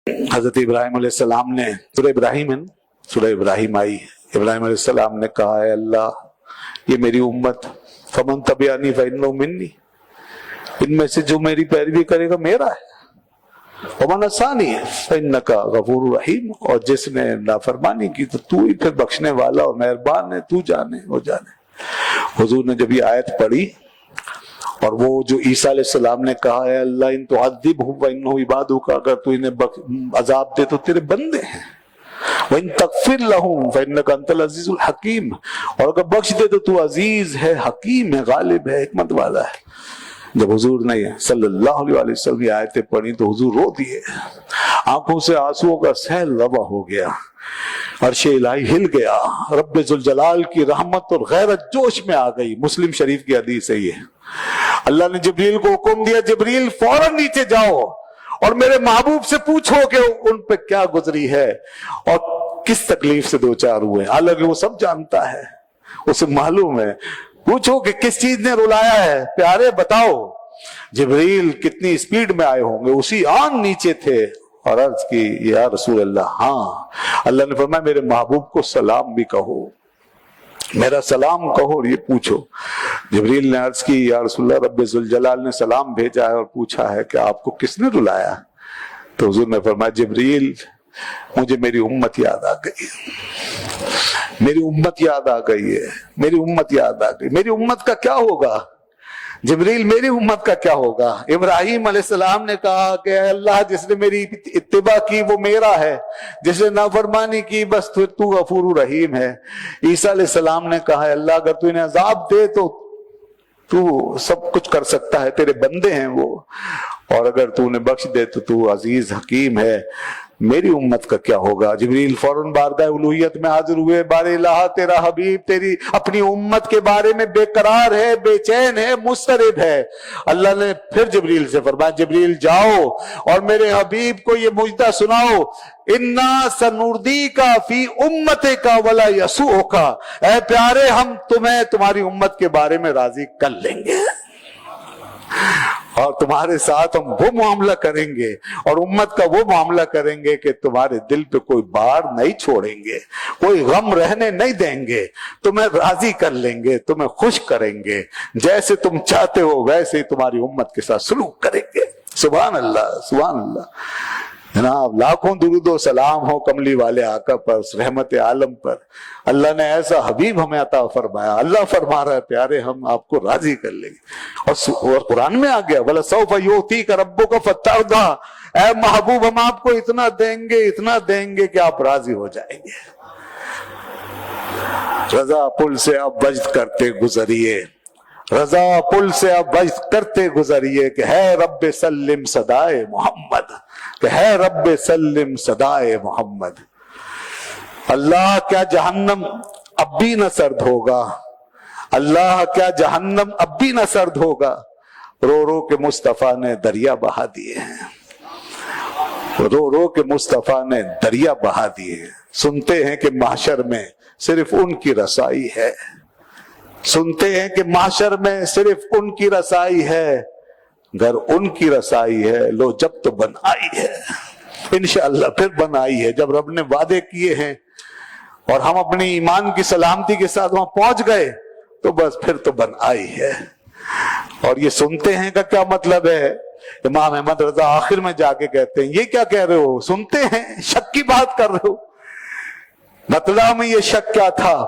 حضرت ابراہیم علیہ السلام نے سورہ ابراہیم ہے نا، سورہ ابراہیم آئی، ابراہیم علیہ السلام نے کہا ہے اللہ یہ میری امت فمن تبعنی فإنہ منی، ان میں سے جو میری پیروی کرے گا میرا ہے، ومن عصانی فإنک غفور رحیم، اور جس نے نافرمانی کی تو تو ہی پھر بخشنے والا اور مہربان ہے، تو جانے وہ جانے۔ حضور نے جب یہ آیت پڑھی اور وہ جو عیسیٰ علیہ السلام نے کہا ہے اللہ ان تعذبہم فإنہم عبادک، اگر تو انہیں عذاب دے تو تیرے بندے ہیں، وَإِن تَغْفِرْ لَهُمْ فَإِنَّكَ أَنْتَ الْعَزِيزُ الْحَكِيمُ، اور اگر بخش دے تو تو عزیز ہے، حکیم ہے، غالب ہے، حکمت والا ہے۔ جب حضور نے صلی اللہ علیہ وسلم کی آیتیں پڑھی تو حضور رو دیے، آنکھوں سے آنسوؤں کا سیل رواں ہو گیا، عرش الہی ہل گیا، رب ذوالجلال کی رحمت اور غیرت جوش میں آ گئی۔ مسلم شریف کی حدیث ہے یہ۔ اللہ نے جبریل کو حکم دیا جبریل فوراً نیچے جاؤ اور میرے محبوب سے پوچھو کہ ان پہ کیا گزری ہے اور کس تکلیف سے دوچار ہوئے، حالانکہ وہ سب جانتا ہے، اسے معلوم ہے، پوچھو کہ کس چیز نے رلایا ہے، پیارے بتاؤ۔ جبریل کتنی سپیڈ میں آئے ہوں گے، اسی آن نیچے تھے اور عرض کی یا رسول اللہ ہاں۔ اللہ نے فرمایا میرے محبوب کو سلام بھی کہو، میرا سلام کہو اور یہ پوچھو۔ جبریل نے عرض کی یا رسول اللہ رب ذوالجلال نے سلام بھیجا ہے اور پوچھا ہے کہ آپ کو کس نے رلایا؟ تو حضور نے فرمایا جبریل مجھے میری امت یاد آ گئی، میری امت یاد آ گئی ہے، میری امت یاد آ گئی۔ میری امت کا کیا ہوگا جبریل، میری امت کا کیا ہوگا؟ ابراہیم علیہ السلام نے کہا کہ اے اللہ جس نے میری اتباع کی وہ میرا ہے، جس نے نافرمانی کی بس تو غفور رحیم ہے۔ عیسیٰ علیہ السلام نے کہا اللہ اگر تو انہیں عذاب دے تو تو سب کچھ کر سکتا ہے، تیرے بندے ہیں وہ، اور اگر تو انہیں بخش دے تو تو عزیز حکیم ہے۔ میری امت کا کیا ہوگا؟ جبریل فوراً بارگاہ الوہیت میں حاضر ہوئے، بار الہ تیرا حبیب تیری اپنی امت کے بارے میں بے قرار ہے، بے چین ہے، مضطرب ہے۔ اللہ نے پھر جبریل سے فرمایا جبریل جاؤ اور میرے حبیب کو یہ مجدہ سناؤ، انا سنردیک فی امتک ولا یسوءک، اے پیارے ہم تمہیں تمہاری امت کے بارے میں راضی کر لیں گے اور تمہارے ساتھ ہم وہ معاملہ کریں گے اور امت کا وہ معاملہ کریں گے کہ تمہارے دل پہ کوئی بار نہیں چھوڑیں گے، کوئی غم رہنے نہیں دیں گے، تمہیں راضی کر لیں گے، تمہیں خوش کریں گے، جیسے تم چاہتے ہو ویسے ہی تمہاری امت کے ساتھ سلوک کریں گے۔ سبحان اللہ سبحان اللہ۔ جناب لاکھوں درود و سلام ہو کملی والے آقا پر، رحمت عالم پر۔ اللہ نے ایسا حبیب ہمیں عطا فرمایا، اللہ فرما رہا ہے پیارے ہم آپ کو راضی کر لیں گے، اور قرآن میں آ گیا وَلَسَوْفَ يُؤْتِيكَ رَبُّكَ فَتَرْضَىٰ، اے محبوب ہم آپ کو اتنا دیں گے اتنا دیں گے کہ آپ راضی ہو جائیں گے۔ رضا پل سے اب وجد کرتے گزریے، رضا پل سے اب وجد کرتے گزریے کہ ہے رب سلم صدائے محمد، کہ ہے رب سلم صدائے محمد۔ اللہ کیا جہنم اب بھی نہ سرد ہوگا، اللہ کیا جہنم اب بھی نہ سرد ہوگا، رو رو کے مصطفیٰ نے دریا بہا دیے ہیں، رو رو کے مصطفیٰ نے دریا بہا دیے ہیں۔ سنتے ہیں کہ محشر میں صرف ان کی رسائی ہے، سنتے ہیں کہ محشر میں صرف ان کی رسائی ہے، گر ان کی رسائی ہے لو جب تو بن آئی ہے، انشاءاللہ پھر بن آئی ہے۔ جب رب نے وعدے کیے ہیں اور ہم اپنی ایمان کی سلامتی کے ساتھ وہاں پہنچ گئے تو بس پھر تو بن آئی ہے۔ اور یہ سنتے ہیں کا کیا مطلب ہے؟ امام احمد رضا آخر میں جا کے کہتے ہیں یہ کیا کہہ رہے ہو، سنتے ہیں شک کی بات کر رہے ہو؟ مطلع میں یہ شک کیا تھا،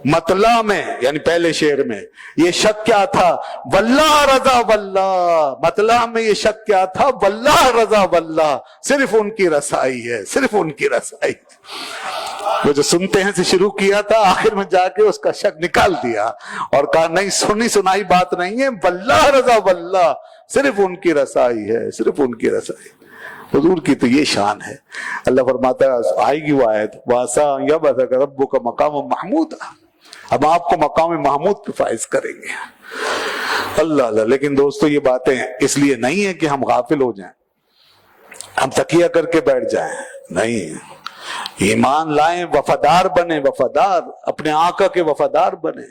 مطلع میں یعنی پہلے شعر میں یہ شک کیا تھا، واللہ رضا واللہ، مطلع میں یہ شک کیا تھا واللہ رضا واللہ، صرف ان کی رسائی ہے، صرف ان کی رسائی۔ وہ جو سنتے ہیں سے شروع کیا تھا آخر میں جا کے اس کا شک نکال دیا اور کہا نہیں سنی سنائی بات نہیں ہے، واللہ رضا واللہ، صرف ان کی رسائی ہے، صرف ان کی رسائی۔ حضور کی تو یہ شان ہے۔ اللہ فرماتا ہے آئے گی وہ آیت وَعَسَىٰ أَن يَبْعَثَكَ رَبُّكَ مَقَامًا مَحْمُودًا، ہم آپ کو مقام محمود پہ فائز کریں گے۔ اللہ اللہ۔ لیکن دوستو یہ باتیں اس لیے نہیں ہے کہ ہم غافل ہو جائیں، ہم تکیہ کر کے بیٹھ جائیں، نہیں، ایمان لائیں، وفادار بنیں، وفادار اپنے آقا کے وفادار بنیں۔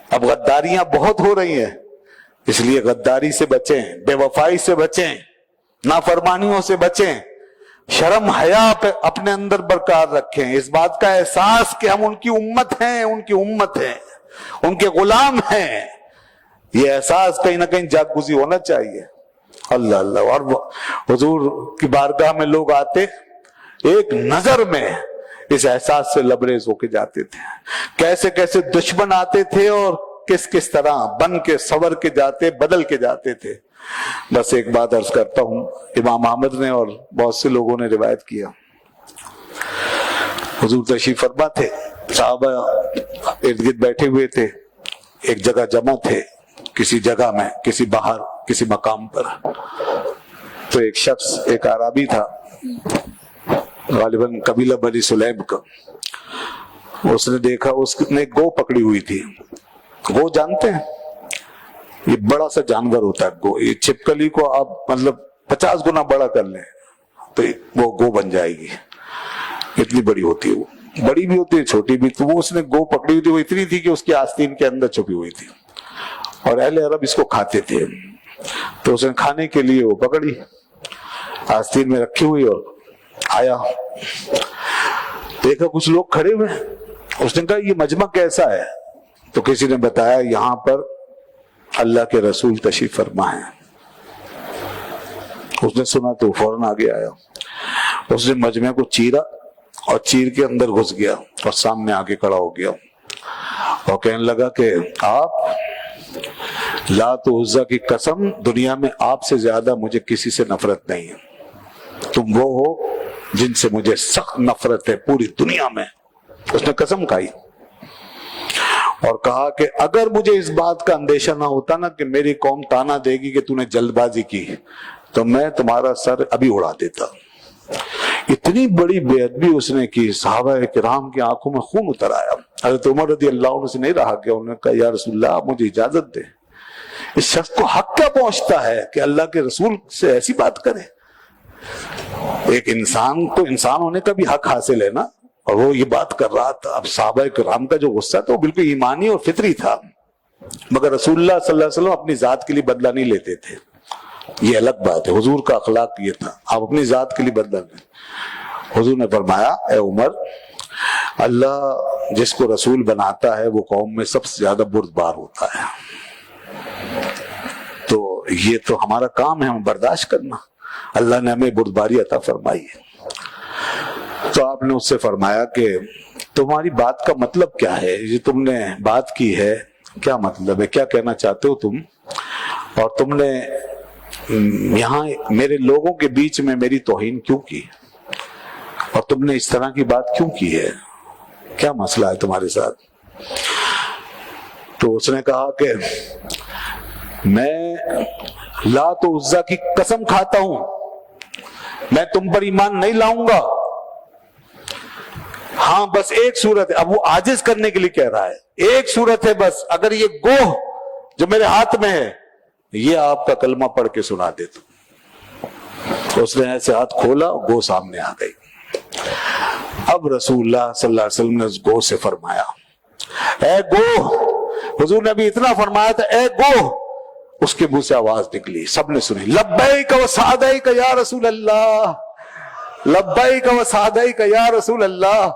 اب غداریاں بہت ہو رہی ہیں، اس لیے غداری سے بچیں، بے وفائی سے بچیں، نافرمانیوں سے بچیں، شرم حیا پہ اپنے اندر برقرار رکھیں، اس بات کا احساس کہ ہم ان کی امت ہیں، ان کی امت ہیں، ان کے غلام ہیں، یہ احساس کہیں نہ کہیں جاگوزی ہونا چاہیے۔ اللہ اللہ۔ اور حضور کی بارگاہ میں لوگ آتے، ایک نظر میں اس احساس سے لبریز ہو کے جاتے تھے، کیسے کیسے دشمن آتے تھے اور کس کس طرح بن کے سور کے جاتے، بدل کے جاتے تھے۔ بس ایک بات عرض کرتا ہوں، امام احمد نے اور بہت سے لوگوں نے روایت کیا، حضور تشریف فرما تھے، صحابہ ارد گرد بیٹھے ہوئے تھے، ایک جگہ جمع تھے، کسی جگہ میں، کسی باہر، کسی مقام پر، تو ایک شخص، ایک اعرابی تھا، غالباً قبیلہ بنی سلیم کا، اس نے دیکھا، اس نے گو پکڑی ہوئی تھی۔ گو جانتے ہیں؟ یہ بڑا سا جانور ہوتا ہے گو، یہ چھپکلی کو آپ مطلب 50 گنا بڑا کر لیں تو وہ گو بن جائے گی، اتنی بڑی ہوتی ہے، وہ بڑی بھی ہوتی ہے چھوٹی بھی۔ تو وہ اس نے گو پکڑی ہوئی تھی، وہ اتنی تھی کہ اس کی آستین کے اندر چھپی ہوئی تھی، اور اہل عرب اس کو کھاتے تھے، تو اس نے کھانے کے لیے وہ پکڑی، آستین میں رکھی ہوئی، اور آیا، دیکھا کچھ لوگ کھڑے ہوئے، اس نے کہا یہ مجمع کیسا ہے؟ تو کسی نے بتایا یہاں پر اللہ کے رسول تشریف فرما ہے۔ اس نے سنا تو فوراً آگے آیا، اس نے مجمع کو چیرا اور چیر کے اندر گھس گیا اور سامنے آگے کھڑا ہو گیا اور کہنے لگا کہ آپ لات و عزا کی قسم، دنیا میں آپ سے زیادہ مجھے کسی سے نفرت نہیں ہے، تم وہ ہو جن سے مجھے سخت نفرت ہے پوری دنیا میں۔ اس نے قسم کھائی اور کہا کہ اگر مجھے اس بات کا اندیشہ نہ ہوتا نا کہ میری قوم تانا دے گی کہ تو نے جلد بازی کی، تو میں تمہارا سر ابھی اڑا دیتا۔ اتنی بڑی بے ادبی اس نے کی، صحابہ کرام کی آنکھوں میں خون اتر آیا۔ حضرت عمر رضی اللہ عنہ سے نہیں رہا کہ انہوں نے کہا یا رسول اللہ آپ مجھے اجازت دیں، اس شخص کو حق کیا پہنچتا ہے کہ اللہ کے رسول سے ایسی بات کرے؟ ایک انسان کو انسان ہونے کا بھی حق حاصل ہے نا، اور وہ یہ بات کر رہا تھا۔ اب صحابہ کرام کا جو غصہ تھا وہ بالکل ایمانی اور فطری تھا، مگر رسول اللہ صلی اللہ علیہ وسلم اپنی ذات کے لیے بدلہ نہیں لیتے تھے، یہ الگ بات ہے، حضور کا اخلاق یہ تھا، آپ اپنی ذات کے لیے بدلہ لیں۔ حضور نے فرمایا اے عمر، اللہ جس کو رسول بناتا ہے وہ قوم میں سب سے زیادہ بردبار ہوتا ہے، تو یہ تو ہمارا کام ہے ہمیں برداشت کرنا، اللہ نے ہمیں بردباری عطا فرمائی ہے۔ تو آپ نے اس سے فرمایا کہ تمہاری بات کا مطلب کیا ہے، یہ تم نے بات کی ہے کیا مطلب ہے، کیا کہنا چاہتے ہو تم، اور تم نے یہاں میرے لوگوں کے بیچ میں میری توہین کیوں کی، اور تم نے اس طرح کی بات کیوں کی ہے، کیا مسئلہ ہے تمہارے ساتھ؟ تو اس نے کہا کہ میں لات و عزا کی قسم کھاتا ہوں میں تم پر ایمان نہیں لاؤں گا، ہاں بس ایک صورت ہے، اب وہ عاجز کرنے کے لیے کہہ رہا ہے، ایک صورت ہے بس، اگر یہ گوہ جو میرے ہاتھ میں ہے یہ آپ کا کلمہ پڑھ کے سنا دے تو اس نے ایسے ہاتھ کھولا، گو سامنے آ گئی۔ اب رسول اللہ صلی اللہ علیہ وسلم نے اس گو سے فرمایا اے گو، حضور نے ابھی اتنا فرمایا تھا اے گو، اس کے منہ سے آواز نکلی، سب نے سنی، لبیک و سعدیک یا رسول اللہ، لبیک و سعدیک یا رسول اللہ۔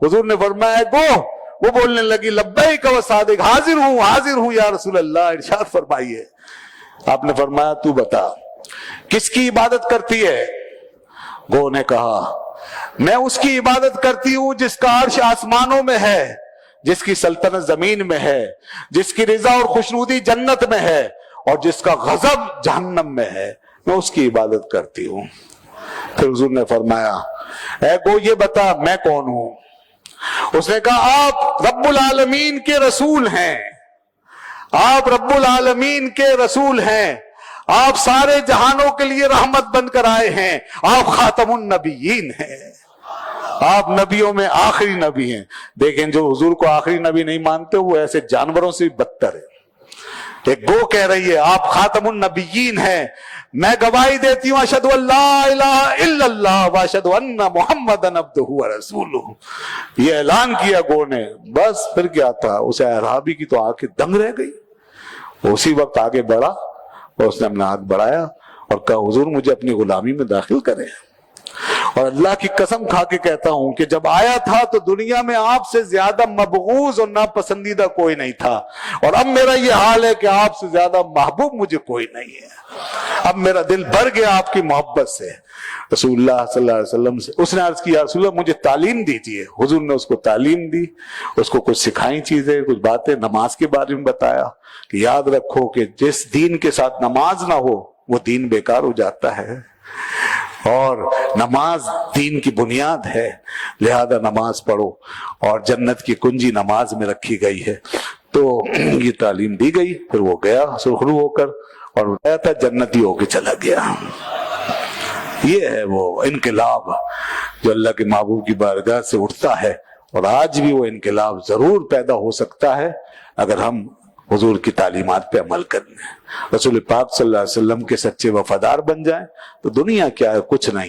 حضور نے فرمایا گو، وہ بولنے لگی لبیک و سعدیک، حاضر ہوں یا رسول اللہ، ارشاد فرمائیے۔ آپ نے فرمایا تو بتا کس کی عبادت کرتی ہے؟ گو نے کہا میں اس کی عبادت کرتی ہوں جس کا عرش آسمانوں میں ہے، جس کی سلطنت زمین میں ہے، جس کی رضا اور خوشنودی جنت میں ہے، اور جس کا غضب جہنم میں ہے، میں اس کی عبادت کرتی ہوں۔ پھر حضور نے فرمایا اے گو یہ بتا میں کون ہوں؟ اس نے کہا آپ رب العالمین کے رسول ہیں، آپ رب العالمین کے رسول ہیں، آپ سارے جہانوں کے لیے رحمت بن کر آئے ہیں، آپ خاتم النبیین ہیں، آپ نبیوں میں آخری نبی ہیں۔ دیکھیں جو حضور کو آخری نبی نہیں مانتے وہ ایسے جانوروں سے بھی بدتر ہے۔ ایک گو کہہ رہی ہے آپ خاتم النبیین ہیں، میں گواہی دیتی ہوں اشہد ان لا الہ الا اللہ واشہد ان محمدا عبدہ ورسولہ، یہ اعلان کیا گو نے۔ بس پھر کیا تھا، اس اعرابی کی تو آنکھیں دنگ رہ گئی، اسی وقت آگے بڑھا اور اس نے اپنا ہاتھ بڑھایا اور کہا حضور مجھے اپنی غلامی میں داخل کریں۔ اور اللہ کی قسم کھا کے کہتا ہوں کہ جب آیا تھا تو دنیا میں آپ سے زیادہ مبغوض اور ناپسندیدہ کوئی نہیں تھا، اور اب میرا یہ حال ہے کہ آپ سے زیادہ محبوب مجھے کوئی نہیں ہے۔ اب میرا دل بھر گیا آپ کی محبت سے۔ رسول اللہ صلی اللہ علیہ وسلم سے اس نے عرض کیا، رسول اللہ مجھے تعلیم دیجیے۔ حضور نے اس کو تعلیم دی، اس کو کچھ سکھائیں چیزیں، کچھ باتیں نماز کے بارے میں بتایا کہ یاد رکھو کہ جس دین کے ساتھ نماز نہ ہو وہ دین بیکار ہو جاتا ہے، اور نماز دین کی بنیاد ہے، لہذا نماز پڑھو، اور جنت کی کنجی نماز میں رکھی گئی ہے۔ تو یہ تعلیم دی گئی، پھر وہ گیا سرخرو ہو کر، اور گیا تھا جنتی ہو کے چلا گیا۔ یہ ہے وہ انقلاب جو اللہ کے محبوب کی بارگاہ سے اٹھتا ہے، اور آج بھی وہ انقلاب ضرور پیدا ہو سکتا ہے اگر ہم حضور کی تعلیمات پہ عمل کریں، رسول پاک صلی اللہ علیہ وسلم کے سچے وفادار بن جائیں تو دنیا کیا ہے، کچھ نہیں۔